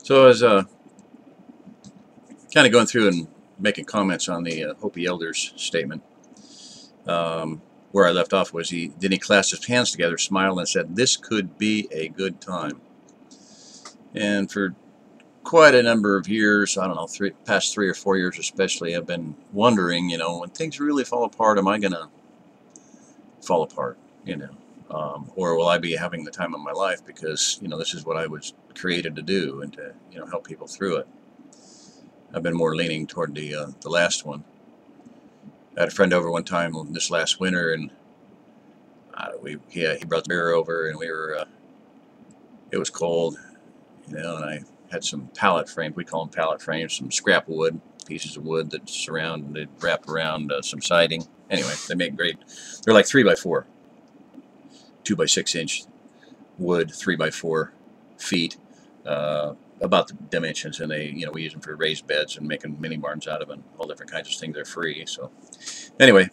So I was kind of going through and making comments on the Hopi elders statement. Where I left off was he clasped his hands together, smiled, and said, "This could be a good time." And for quite a number of years, I don't know, past 3 or 4 years especially, I've been wondering, when things really fall apart, am I going to fall apart, or will I be having the time of my life because, this is what I was created to do and to, help people through it. I've been more leaning toward the last one. I had a friend over one time this last winter, and he brought the beer over, and we were it was cold, and I had some pallet frames. We call them pallet frames, some scrap wood, pieces of wood that wrap around some siding. Anyway, they make great. They're like 3x4, 2 by 6 inch wood, 3 by 4 feet. About the dimensions, and we use them for raised beds and making mini barns out of them, all different kinds of things. They're free. So anyway,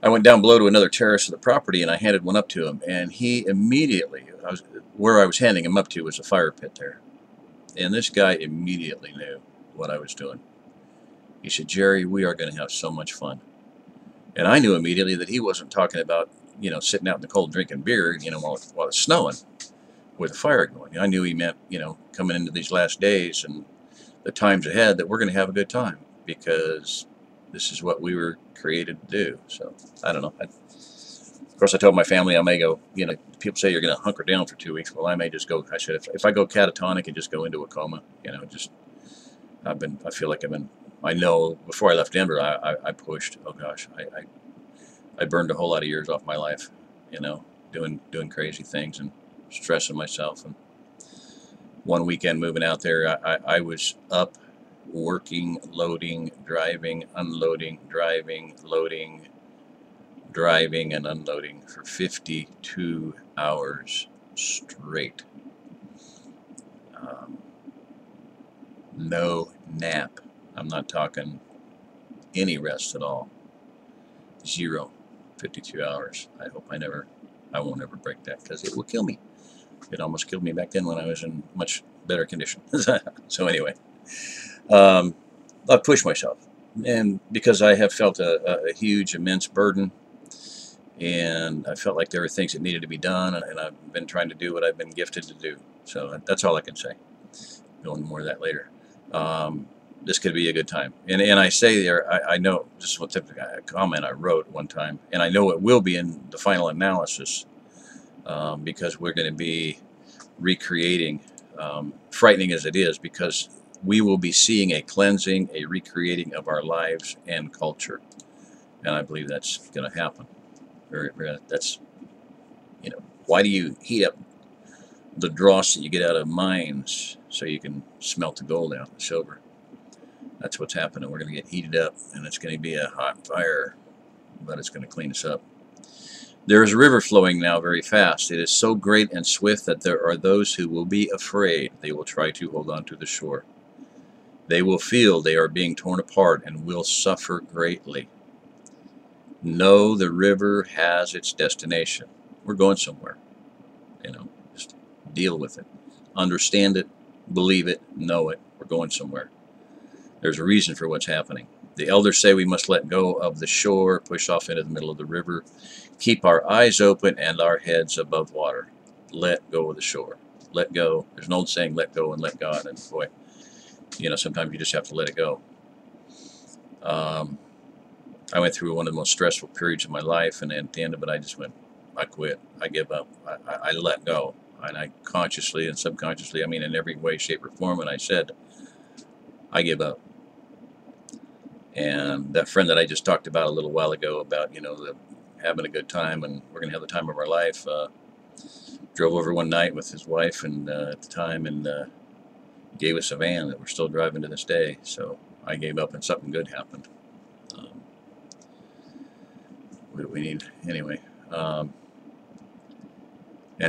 I went down below to another terrace of the property, and I handed one up to him, and he immediately, where I was handing him up to was a fire pit there, and this guy immediately knew what I was doing. He said, "Jerry, we are going to have so much fun." And I knew immediately that he wasn't talking about, sitting out in the cold drinking beer, while it's snowing, with a fire going. I knew he meant, coming into these last days and the times ahead, that we're going to have a good time because this is what we were created to do. So I don't know. Of course, I told my family I may go. People say you're going to hunker down for 2 weeks. Well, I may just go. I said if I go catatonic and just go into a coma, I feel like I know before I left Denver, I pushed. Oh gosh, I burned a whole lot of years off my life, doing crazy things and stressing myself. And one weekend moving out there, I was up working, loading, driving, unloading, driving, loading, driving, and unloading for 52 hours straight. No nap. I'm not talking any rest at all. Zero. 52 hours. I hope I won't ever break that, because it will kill me. It almost killed me back then when I was in much better condition. So anyway, I've pushed myself, and because I have felt a huge, immense burden, and I felt like there were things that needed to be done, and I've been trying to do what I've been gifted to do. So that's all I can say. Go into more of that later. This could be a good time, and I say there, I know, this is a comment I wrote one time, and I know it will be in the final analysis, because we're going to be recreating, frightening as it is, because we will be seeing a cleansing, a recreating of our lives and culture, and I believe that's going to happen. That's, why do you heat up the dross that you get out of mines so you can smelt the gold out, the silver? That's what's happening. We're going to get heated up, and it's going to be a hot fire, but it's going to clean us up. There is a river flowing now very fast. It is so great and swift that there are those who will be afraid. They will try to hold on to the shore. They will feel they are being torn apart and will suffer greatly. Know the river has its destination. We're going somewhere. Just deal with it. Understand it. Believe it. Know it. We're going somewhere. There's a reason for what's happening. The elders say we must let go of the shore, push off into the middle of the river, keep our eyes open and our heads above water. Let go of the shore. Let go. There's an old saying, let go and let God. And boy, sometimes you just have to let it go. I went through one of the most stressful periods of my life, and at the end of it, I quit. I give up. I let go. And I consciously and subconsciously, in every way, shape, or form, and I said, I give up. And that friend that I just talked about a little while ago about, having a good time, and we're going to have the time of our life, drove over one night with his wife and at the time, and gave us a van that we're still driving to this day. So I gave up, and something good happened. What do we need anyway? And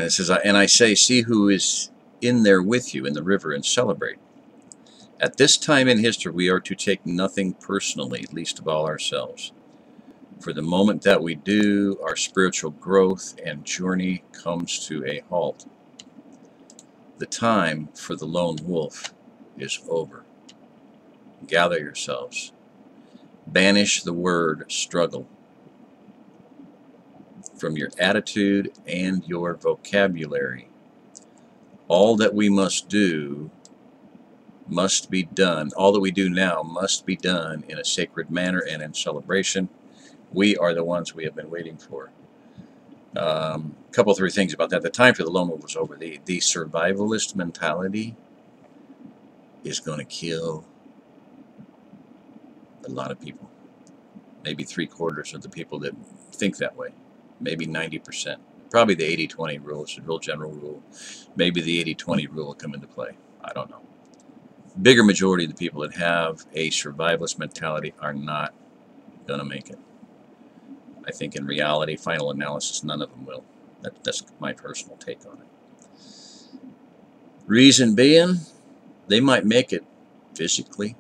it says, and I say, see who is in there with you in the river, and celebrate. At this time in history, we are to take nothing personally, least of all ourselves. For the moment that we do, our spiritual growth and journey comes to a halt. The time for the lone wolf is over. Gather yourselves. Banish the word struggle from your attitude and your vocabulary. All that we must do must be done. All that we do now must be done in a sacred manner and in celebration. We are the ones we have been waiting for. Couple, three things about that. The time for the lone wolf was over. The survivalist mentality is going to kill a lot of people. Maybe 3/4 of the people that think that way. Maybe 90%. Probably the 80-20 rule is a real general rule. Maybe the 80-20 rule will come into play. I don't know. Bigger majority of the people that have a survivalist mentality are not going to make it. I think in reality, final analysis, none of them will. That's my personal take on it. Reason being, they might make it physically.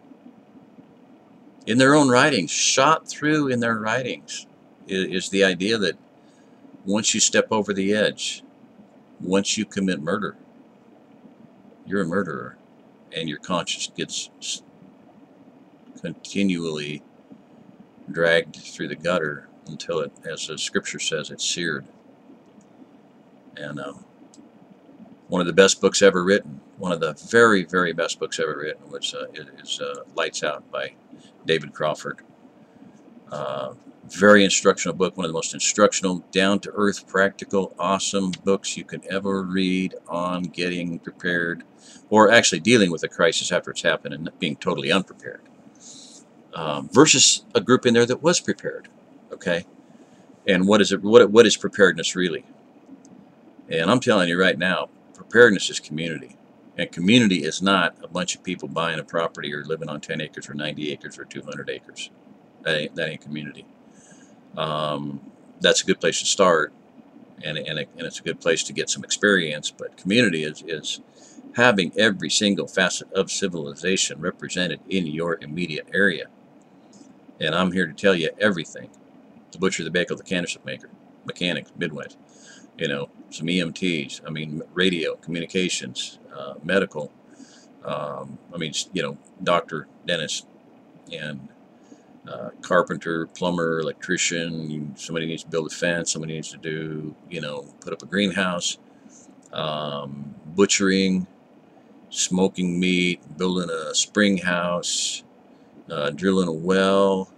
In their own writings, shot through in their writings, is the idea that once you step over the edge, once you commit murder, you're a murderer, and your conscience gets continually dragged through the gutter until it, as the scripture says, it's seared. And one of the best books ever written, one of the very, very best books ever written, is Lights Out by David Crawford. Very instructional book, one of the most instructional, down-to-earth, practical, awesome books you can ever read on getting prepared, or actually dealing with a crisis after it's happened and being totally unprepared. Versus a group in there that was prepared. Okay, and what is it? What is preparedness really? And I'm telling you right now, preparedness is community, and community is not a bunch of people buying a property or living on 10 acres or 90 acres or 200 acres. That ain't community. That's a good place to start, and it's a good place to get some experience. But community is having every single facet of civilization represented in your immediate area. And I'm here to tell you everything. The butcher, the baker, the candlestick maker, mechanics, midwives, some EMTs, radio, communications, medical, doctor, dentist, and carpenter, plumber, electrician. Somebody needs to build a fence, somebody needs to do, put up a greenhouse, butchering, smoking meat, building a spring house, drilling a well,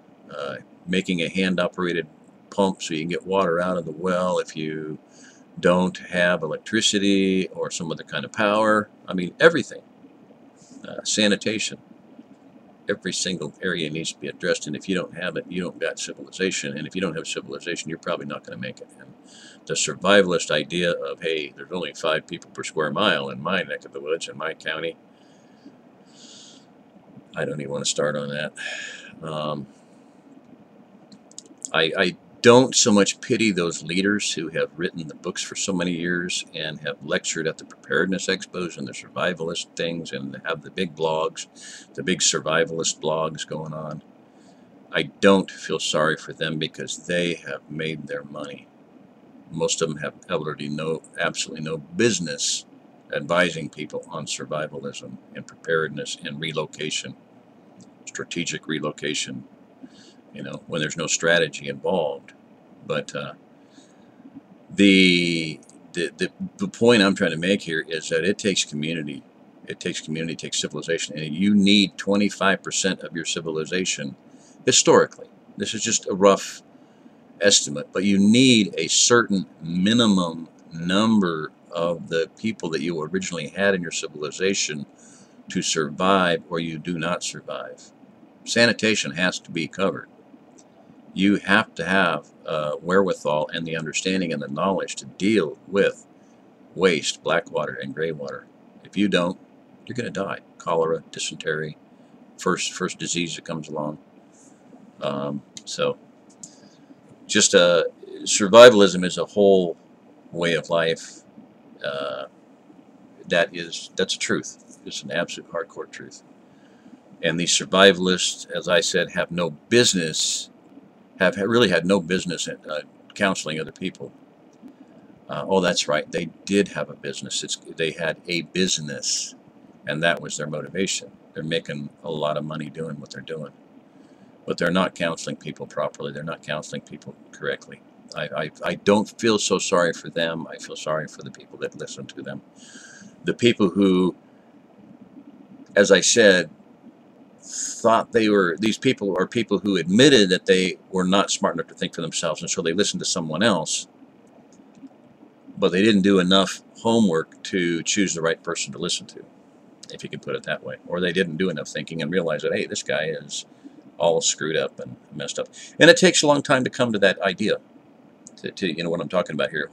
making a hand-operated pump so you can get water out of the well if you don't have electricity or some other kind of power. Everything. Sanitation. Every single area needs to be addressed, and if you don't have it, you don't got civilization, and if you don't have civilization, you're probably not going to make it. And the survivalist idea of, hey, there's only 5 people per square mile in my neck of the woods, in my county, I don't even want to start on that. I don't so much pity those leaders who have written the books for so many years and have lectured at the preparedness expos and the survivalist things and have the big blogs, the big survivalist blogs going on. I don't feel sorry for them because they have made their money. Most of them have absolutely no business advising people on survivalism and preparedness and relocation, strategic relocation, when there's no strategy involved. But the point I'm trying to make here is that it takes community. It takes community, it takes civilization, and you need 25% of your civilization historically. This is just a rough estimate, but you need a certain minimum number of the people that you originally had in your civilization to survive, or you do not survive. Sanitation has to be covered. You have to have wherewithal and the understanding and the knowledge to deal with waste, black water, and gray water. If you don't, you're going to die. Cholera, dysentery, first disease that comes along. So, just survivalism is a whole way of life. That's a truth. It's an absolute hardcore truth. And these survivalists, as I said, have no business. Have really had no business in counseling other people. Oh, that's right. They did have a business. They had a business, and that was their motivation. They're making a lot of money doing what they're doing, but they're not counseling people properly. They're not counseling people correctly. I don't feel so sorry for them. I feel sorry for the people that listen to them. The people who, as I said, thought these people are people who admitted that they were not smart enough to think for themselves, and so they listened to someone else, but they didn't do enough homework to choose the right person to listen to, if you can put it that way. Or they didn't do enough thinking and realize that, hey, this guy is all screwed up and messed up. And it takes a long time to come to that idea, to you know what I'm talking about here.